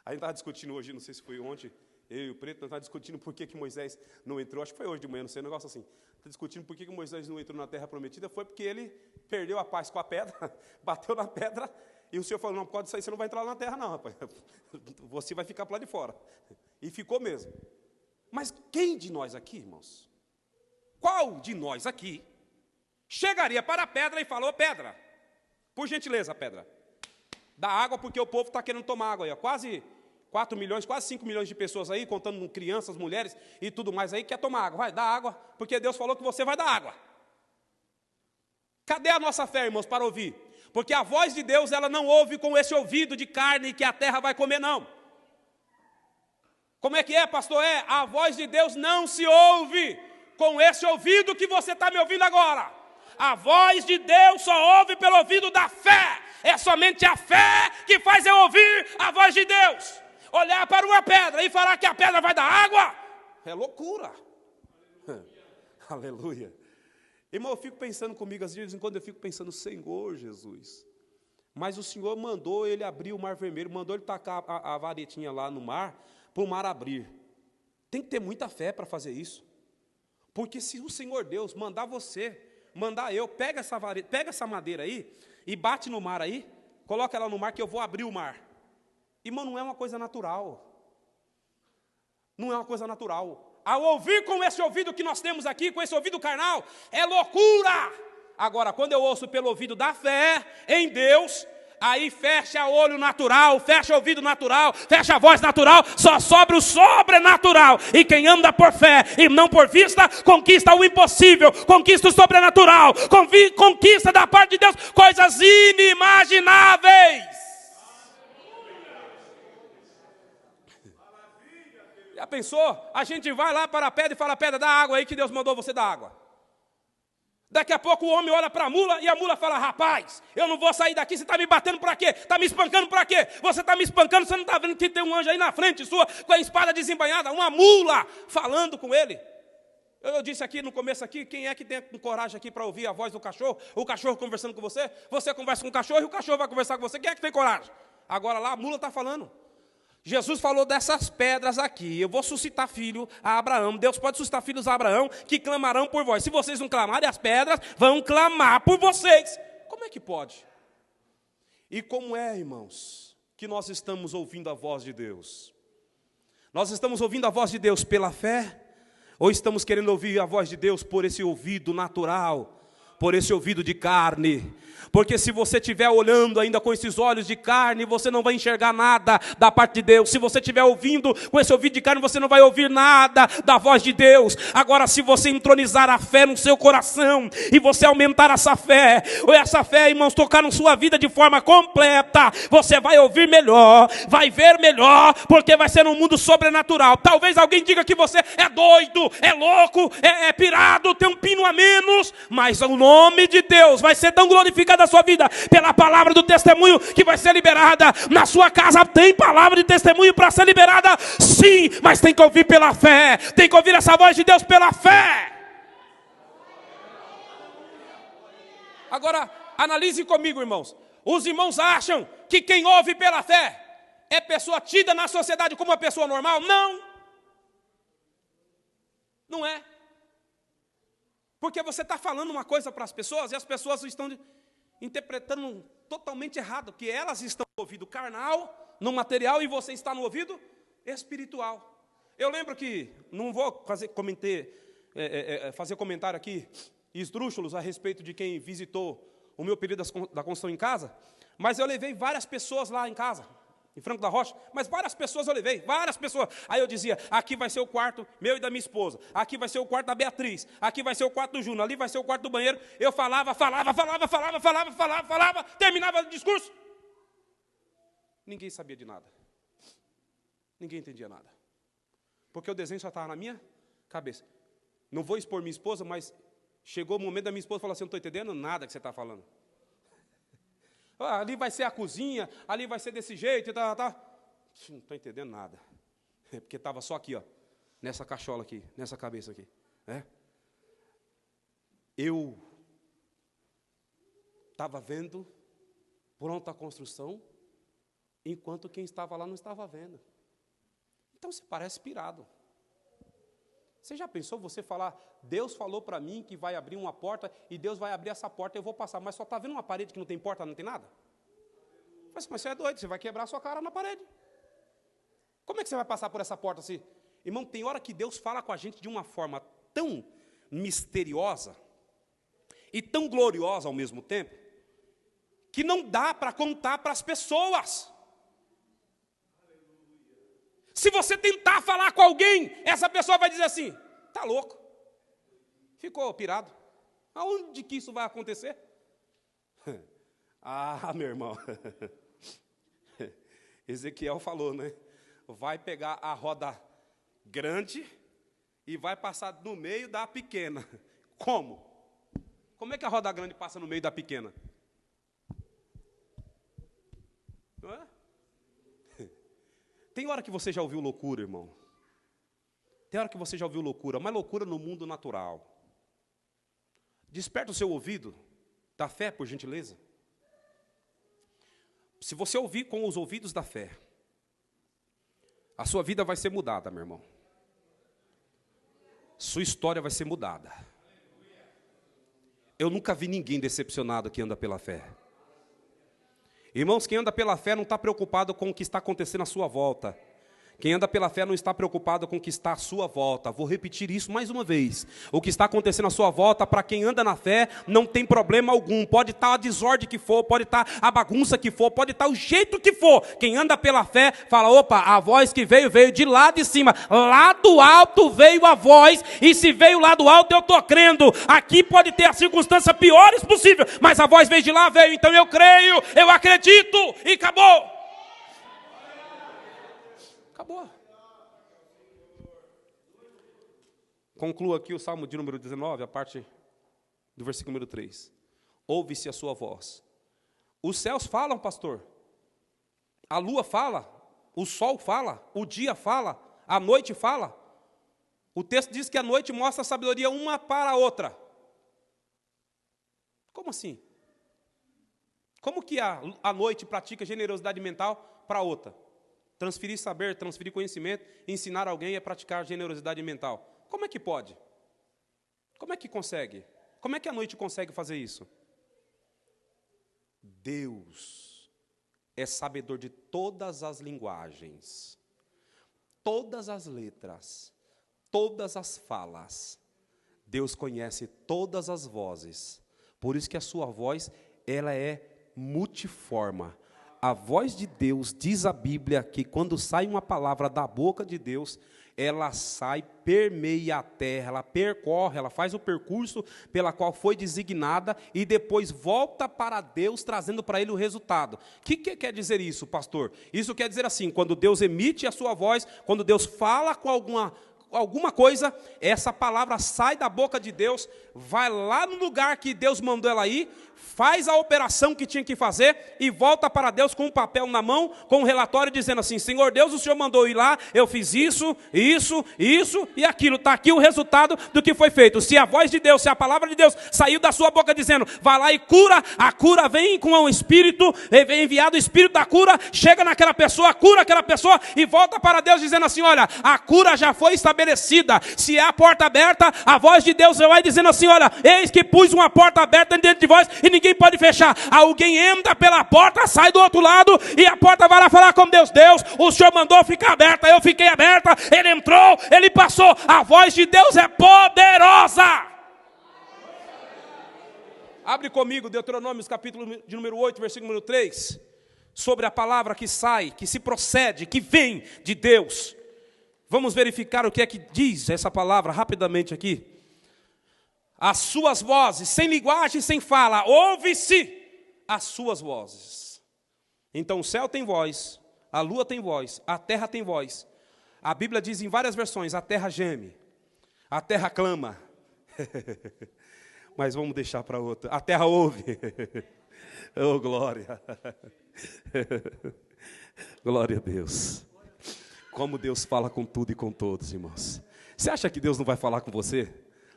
A gente estava discutindo hoje, não sei se foi ontem, eu e o Preto, nós estávamos discutindo por que Moisés não entrou, acho que foi hoje de manhã, não sei, um negócio assim. Está discutindo por que Moisés não entrou na terra prometida, foi porque ele perdeu a paz com a pedra, bateu na pedra, e o Senhor falou, não pode sair, você não vai entrar na terra não, rapaz, você vai ficar para lá de fora. E ficou mesmo. Mas quem de nós aqui, irmãos, qual de nós aqui, chegaria para a pedra e falou, pedra, por gentileza, pedra, dá água porque o povo está querendo tomar água aí, ó. Quase 4 milhões, quase 5 milhões de pessoas aí, contando com crianças, mulheres e tudo mais aí, quer tomar água. Vai, dá água, porque Deus falou que você vai dar água. Cadê a nossa fé, irmãos, para ouvir? Porque a voz de Deus, ela não ouve com esse ouvido de carne que a terra vai comer, não. Como é que é, pastor? A voz de Deus não se ouve com esse ouvido que você está me ouvindo agora. A voz de Deus só ouve pelo ouvido da fé. É somente a fé que faz eu ouvir a voz de Deus. Olhar para uma pedra e falar que a pedra vai dar água, é loucura. Aleluia. Irmão, eu fico pensando comigo, às vezes, quando eu fico pensando, Senhor Jesus, mas o Senhor mandou ele abrir o mar vermelho, mandou ele tacar a varetinha lá no mar, para o mar abrir. Tem que ter muita fé para fazer isso. Porque se o Senhor Deus mandar você, mandar eu, pega essa madeira aí, e bate no mar aí, coloca ela no mar que eu vou abrir o mar. Irmão, não é uma coisa natural. Não é uma coisa natural. Ao ouvir com esse ouvido que nós temos aqui, com esse ouvido carnal, é loucura. Agora, quando eu ouço pelo ouvido da fé em Deus, aí fecha o olho natural, fecha o ouvido natural, fecha a voz natural, só sobra o sobrenatural. E quem anda por fé e não por vista, conquista o impossível, conquista o sobrenatural, conquista da parte de Deus coisas inimagináveis. Já pensou? A gente vai lá para a pedra e fala, pedra, dá água aí que Deus mandou você dar água. Daqui a pouco o homem olha para a mula e a mula fala, rapaz, eu não vou sair daqui, você está me batendo para quê? Está me espancando para quê? Você está me espancando, você não está vendo que tem um anjo aí na frente sua, com a espada desembainhada, uma mula falando com ele. Eu disse aqui no começo aqui, quem é que tem coragem aqui para ouvir a voz do cachorro? O cachorro conversando com você? Você conversa com o cachorro e o cachorro vai conversar com você. Quem é que tem coragem? Agora lá a mula está falando. Jesus falou dessas pedras aqui, eu vou suscitar filho a Abraão. Deus pode suscitar filhos a Abraão que clamarão por vós. Se vocês não clamarem, as pedras vão clamar por vocês. Como é que pode? E como é, irmãos, que nós estamos ouvindo a voz de Deus? Nós estamos ouvindo a voz de Deus pela fé? Ou estamos querendo ouvir a voz de Deus por esse ouvido natural? por esse ouvido de carne. Porque se você estiver olhando ainda com esses olhos de carne, você não vai enxergar nada da parte de Deus. Se você estiver ouvindo com esse ouvido de carne, você não vai ouvir nada da voz de Deus. Agora, se você entronizar a fé no seu coração, e você aumentar essa fé, irmãos, tocar na sua vida de forma completa, você vai ouvir melhor, vai ver melhor, porque vai ser um mundo sobrenatural. Talvez alguém diga que você é doido, é louco, é pirado, tem um pino a menos, mas o nome de Deus vai ser tão glorificado da sua vida, pela palavra do testemunho que vai ser liberada. Na sua casa tem palavra de testemunho para ser liberada, sim, mas tem que ouvir pela fé, tem que ouvir essa voz de Deus pela fé. Agora, analise comigo, irmãos. Os irmãos acham que quem ouve pela fé é pessoa tida na sociedade como uma pessoa normal? Não. Não é. Porque você está falando uma coisa para as pessoas e as pessoas estão interpretando totalmente errado, que elas estão no ouvido carnal, no material, e você está no ouvido espiritual. Eu lembro que, não vou fazer comentário aqui esdrúxulos a respeito de quem visitou o meu período da construção em casa, mas eu levei várias pessoas lá em casa, em Franco da Rocha, mas várias pessoas eu levei, várias pessoas. Aí eu dizia, aqui vai ser o quarto meu e da minha esposa, aqui vai ser o quarto da Beatriz, aqui vai ser o quarto do Júnior, ali vai ser o quarto do banheiro. Eu falava, terminava o discurso. Ninguém sabia de nada. Ninguém entendia nada. Porque o desenho só estava na minha cabeça. Não vou expor minha esposa, mas chegou o momento da minha esposa falar assim, não estou entendendo nada que você está falando. Ali vai ser a cozinha, ali vai ser desse jeito, tá. Não estou entendendo nada. É porque estava só aqui, ó, nessa cachola aqui, nessa cabeça aqui. Né? Eu estava vendo pronta a construção, enquanto quem estava lá não estava vendo. Então você parece pirado. Você já pensou você falar, Deus falou para mim que vai abrir uma porta, e Deus vai abrir essa porta e eu vou passar, mas só está vendo uma parede que não tem porta, não tem nada? Mas você é doido, você vai quebrar a sua cara na parede. Como é que você vai passar por essa porta assim? Irmão, tem hora que Deus fala com a gente de uma forma tão misteriosa e tão gloriosa ao mesmo tempo, que não dá para contar para as pessoas. Se você tentar falar com alguém, essa pessoa vai dizer assim, está louco, ficou pirado. Aonde que isso vai acontecer? Meu irmão, Ezequiel falou, né? Vai pegar a roda grande e vai passar no meio da pequena. Como? Como é que a roda grande passa no meio da pequena? Não é? Tem hora que você já ouviu loucura, irmão. Tem hora que você já ouviu loucura, mas loucura no mundo natural. Desperta o seu ouvido da fé, por gentileza. Se você ouvir com os ouvidos da fé, a sua vida vai ser mudada, meu irmão. Sua história vai ser mudada. Eu nunca vi ninguém decepcionado que anda pela fé. Irmãos, quem anda pela fé não está preocupado com o que está acontecendo à sua volta. Quem anda pela fé não está preocupado com o que está à sua volta. Vou repetir isso mais uma vez. O que está acontecendo à sua volta, para quem anda na fé, não tem problema algum. Pode estar a desordem que for, pode estar a bagunça que for, pode estar o jeito que for. Quem anda pela fé, fala, opa, a voz que veio de lá de cima. Lá do alto veio a voz, e se veio lá do alto, eu estou crendo. Aqui pode ter as circunstâncias piores possível, mas a voz veio de lá, veio, então eu creio, eu acredito, e acabou. Acabou. Concluo aqui o Salmo de número 19, a parte do versículo número 3. Ouve-se a sua voz. Os céus falam, pastor. A lua fala, o sol fala, o dia fala, a noite fala. O texto diz que a noite mostra a sabedoria uma para a outra. Como assim? Como que a noite pratica generosidade mental para a outra? Transferir saber, transferir conhecimento, ensinar alguém a praticar generosidade mental. Como é que pode? Como é que consegue? Como é que a noite consegue fazer isso? Deus é sabedor de todas as linguagens, todas as letras, todas as falas. Deus conhece todas as vozes, Por isso que a sua voz, ela é multiforma. A voz de Deus, diz a Bíblia, que quando sai uma palavra da boca de Deus, ela sai, permeia a terra, ela percorre, ela faz o percurso pela qual foi designada e depois volta para Deus, trazendo para ele o resultado. O que quer dizer isso, pastor? Isso quer dizer assim, quando Deus emite a sua voz, quando Deus fala com alguma coisa, essa palavra sai da boca de Deus, vai lá no lugar que Deus mandou ela ir, faz a operação que tinha que fazer e volta para Deus com um papel na mão, com um relatório dizendo assim: Senhor Deus, o Senhor mandou ir lá, eu fiz isso e aquilo, está aqui o resultado do que foi feito. Se a voz de Deus, se a palavra de Deus saiu da sua boca dizendo, vai lá e cura, a cura vem com um espírito, vem enviado o espírito da cura, chega naquela pessoa, cura aquela pessoa e volta para Deus dizendo assim: olha, a cura já foi estabelecida. Se é a porta aberta, a voz de Deus vai dizendo assim: olha, eis que pus uma porta aberta dentro de vós e ninguém pode fechar. Alguém entra pela porta, sai do outro lado e a porta vai lá falar com Deus: Deus, o Senhor mandou ficar aberta, eu fiquei aberta, ele entrou, ele passou. A voz de Deus é poderosa. Abre comigo Deuteronômio, capítulo de número 8, versículo número 3, sobre a palavra que sai, que se procede, que vem de Deus. Vamos verificar o que é que diz essa palavra rapidamente aqui. As suas vozes, sem linguagem, sem fala, ouve-se as suas vozes. Então o céu tem voz, a lua tem voz, a terra tem voz. A Bíblia diz em várias versões: a terra geme, a terra clama. Mas vamos deixar para outra. A terra ouve. Oh, glória. Glória a Deus. Como Deus fala com tudo e com todos, irmãos. Você acha que Deus não vai falar com você?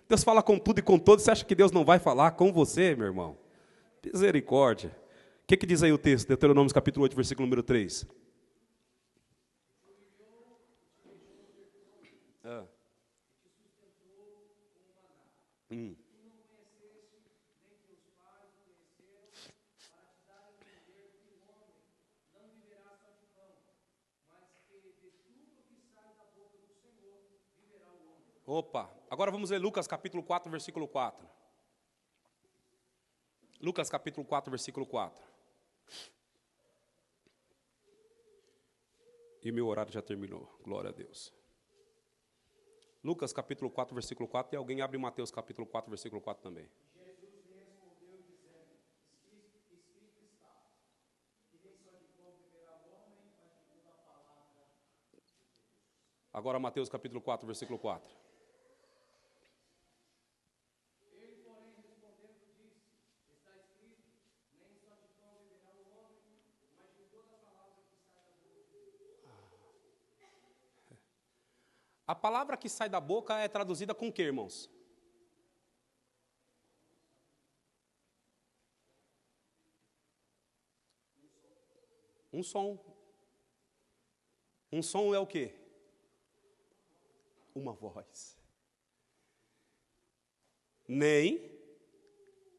Deus fala com tudo e com todos. Você acha que Deus não vai falar com você, meu irmão? Misericórdia. O que diz aí o texto? Deuteronômio capítulo 8, versículo número 3. Opa, agora vamos ler Lucas capítulo 4, versículo 4. Lucas capítulo 4, versículo 4. E meu horário já terminou, glória a Deus. Lucas capítulo 4, versículo 4, e alguém abre Mateus capítulo 4, versículo 4 também. Jesus lhe respondeu dizendo: escrito está, que nem só de pão viverá o homem, mas de toda a palavra de Deus. Agora Mateus capítulo 4, versículo 4. A palavra que sai da boca é traduzida com o que, irmãos? Um som. Um som é o quê? Uma voz. Nem,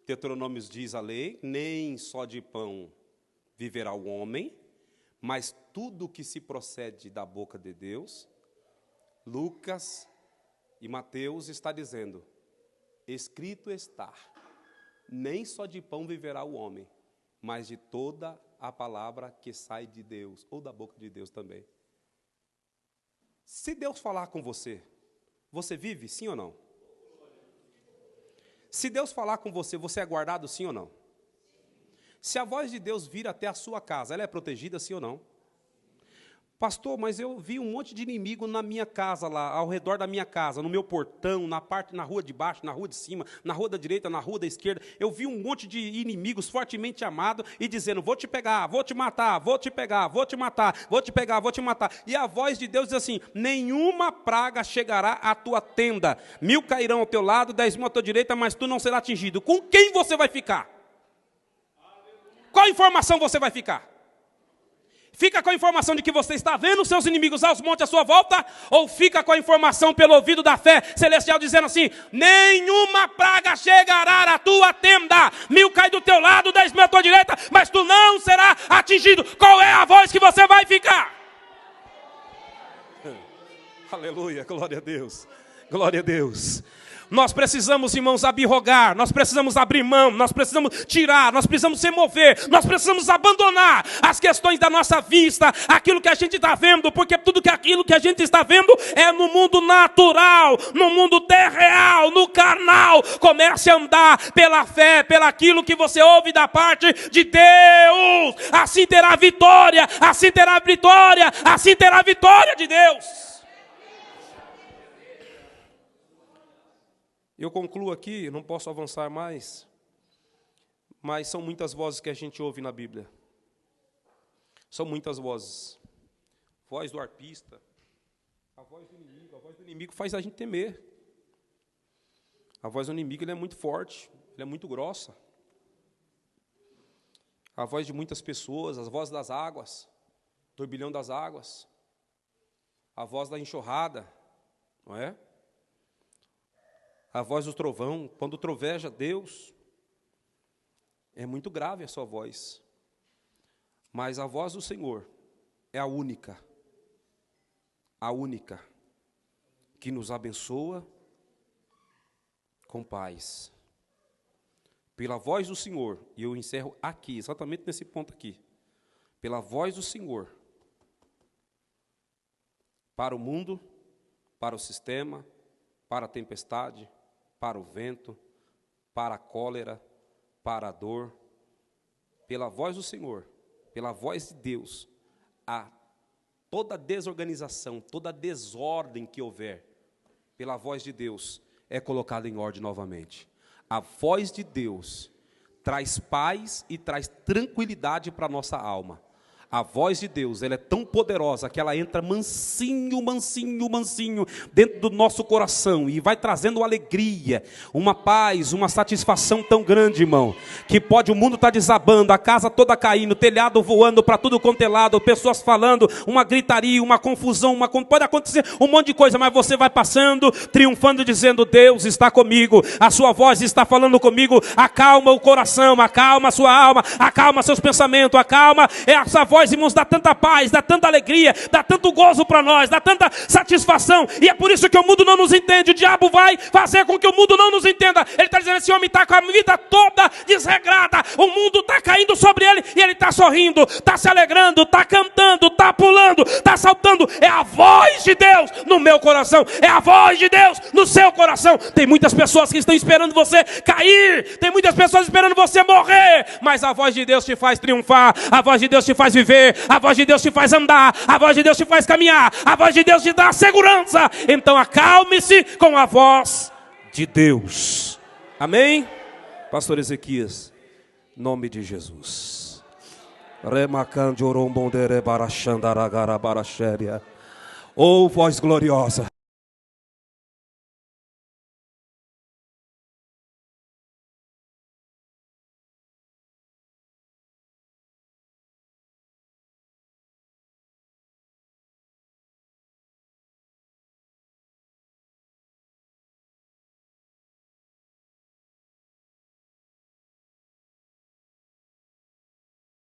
Deuteronômio diz a lei, nem só de pão viverá o homem, mas tudo que se procede da boca de Deus. Lucas e Mateus está dizendo: escrito está, nem só de pão viverá o homem, mas de toda a palavra que sai de Deus, ou da boca de Deus também. Se Deus falar com você, você vive, sim ou não? Se Deus falar com você, você é guardado, sim ou não? Se a voz de Deus vir até a sua casa, ela é protegida, sim ou não? Pastor, mas eu vi um monte de inimigo na minha casa, lá, ao redor da minha casa, no meu portão, na rua de baixo, na rua de cima, na rua da direita, na rua da esquerda. Eu vi um monte de inimigos fortemente amados e dizendo: vou te pegar, vou te matar, vou te pegar, vou te matar, vou te pegar, vou te matar. E a voz de Deus diz assim: nenhuma praga chegará à tua tenda. 1000 cairão ao teu lado, 10.000 à tua direita, mas tu não será atingido. Com quem você vai ficar? Qual informação você vai ficar? Fica com a informação de que você está vendo os seus inimigos aos montes à sua volta? Ou fica com a informação pelo ouvido da fé celestial dizendo assim: nenhuma praga chegará à tua tenda. 1000 cai do teu lado, 10.000 à tua direita, mas tu não será atingido. Qual é a voz que você vai ficar? Aleluia, glória a Deus. Glória a Deus. Nós precisamos, irmãos, abrogar, nós precisamos abrir mão, nós precisamos tirar, nós precisamos se mover, nós precisamos abandonar as questões da nossa vista, aquilo que a gente está vendo, porque tudo aquilo que a gente está vendo é no mundo natural, no mundo terreal, no carnal. Comece a andar pela fé, pelaquilo que você ouve da parte de Deus. Assim terá vitória, assim terá vitória, assim terá a vitória de Deus. Eu concluo aqui, não posso avançar mais, mas são muitas vozes que a gente ouve na Bíblia. São muitas vozes. Voz do arpista, a voz do inimigo faz a gente temer. A voz do inimigo ele é muito forte, ele é muito grossa. A voz de muitas pessoas, as vozes das águas, turbilhão das águas, a voz da enxurrada, não é? A voz do trovão, quando troveja Deus, é muito grave a sua voz. Mas a voz do Senhor é a única que nos abençoa com paz. Pela voz do Senhor, e eu encerro aqui, exatamente nesse ponto aqui. Pela voz do Senhor, para o mundo, para o sistema, para a tempestade, para o vento, para a cólera, para a dor, pela voz do Senhor, pela voz de Deus, a toda desorganização, toda desordem que houver, pela voz de Deus, é colocada em ordem novamente. A voz de Deus traz paz e traz tranquilidade para a nossa alma. A voz de Deus, ela é tão poderosa que ela entra mansinho, mansinho, mansinho dentro do nosso coração e vai trazendo alegria, uma paz, uma satisfação tão grande, irmão, que pode o mundo estar desabando, a casa toda caindo, telhado voando para tudo quanto é lado, pessoas falando, uma gritaria, uma confusão, pode acontecer um monte de coisa, mas você vai passando, triunfando, dizendo: Deus está comigo, a sua voz está falando comigo. Acalma o coração, acalma a sua alma, acalma seus pensamentos, acalma essa voz. Irmãos, dá tanta paz, dá tanta alegria, dá tanto gozo para nós, dá tanta satisfação, e é por isso que o mundo não nos entende. O diabo vai fazer com que o mundo não nos entenda. Ele está dizendo: esse homem está com a vida toda desregrada, o mundo está caindo sobre ele, e ele está sorrindo, está se alegrando, está cantando, está pulando, está saltando. É a voz de Deus no meu coração, é a voz de Deus no seu coração. Tem muitas pessoas que estão esperando você cair, tem muitas pessoas esperando você morrer, mas a voz de Deus te faz triunfar, a voz de Deus te faz viver, a voz de Deus te faz andar, a voz de Deus te faz caminhar, a voz de Deus te dá segurança. Então acalme-se com a voz de Deus. Amém? Pastor Ezequias, em nome de Jesus. Oh, voz gloriosa.